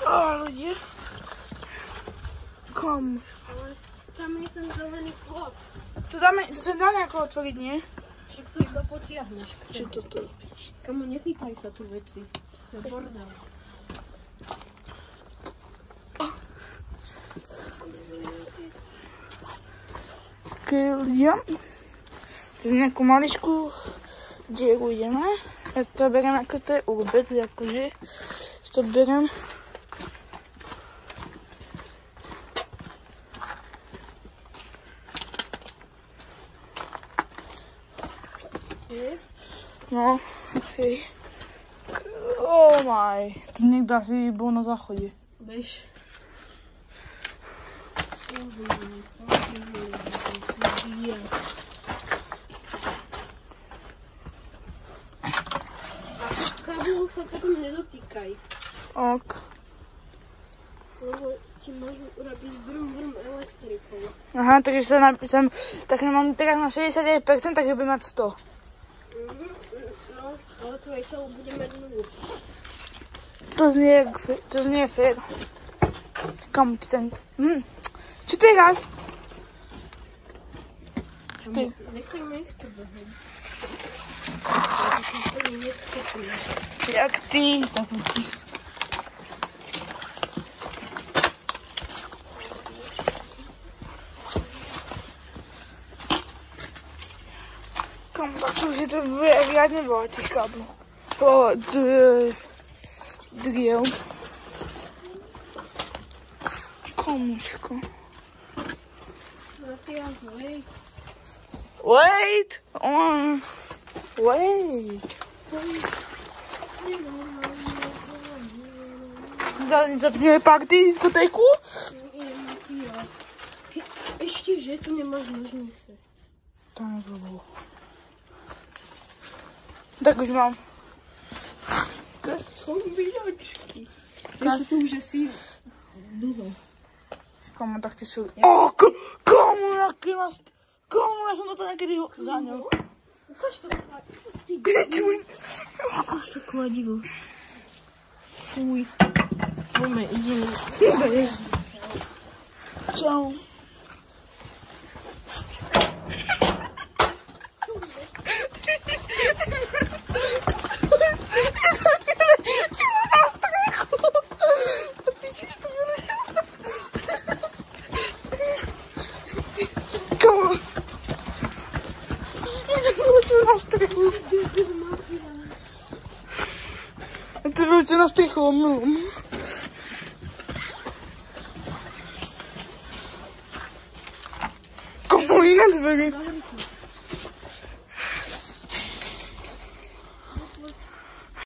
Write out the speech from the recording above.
Ľudia. Komu? Ale tam je ten zelený plot. To sa dá nejako otvoriť, nie? Však to iba potiahneš. Čo toto robiť? Kamu, nechytaj sa tu veci. To je bordel. Ľudia. Cez nejakú maličkú dieru ideme. Ja to beriem, ako to je urbex, akože si to beriem. No, okej. Oh my. To niekto asi bol na záchode. Bež. Káblu sa potom nedotýkaj. Ok. Lebo ti môžu urobiť brum elektrikou. Aha, takže tak mám teraz na 69%, takže budem mať 100. No, ale tvoje telo bude mať 0. To znie fér. Kam ti ten... Čo teraz? Čo ty? Nechaj mesko behať. Ja som úplne neschopný. Jak ty? Tak ty. Kam tak už je to riadne veľa tých káblov. Driev. Komuško. Matias, wait. Wait! Wait! Zapneme party, diskotéku? Nie, Matias. Ešte, že tu nemáš nožnice. Tam to bolo. Tak už mám. Kombiňočky. Ty sú tu už asi dlho. Komu, tak ty sú... Komu, ja som toto niekedy zaňal. Ukáž to. Ukáž to kladivo. Fuj. Poďme, ideme. Čau. To vyučí na strichu, omylom. Komu iné dverí?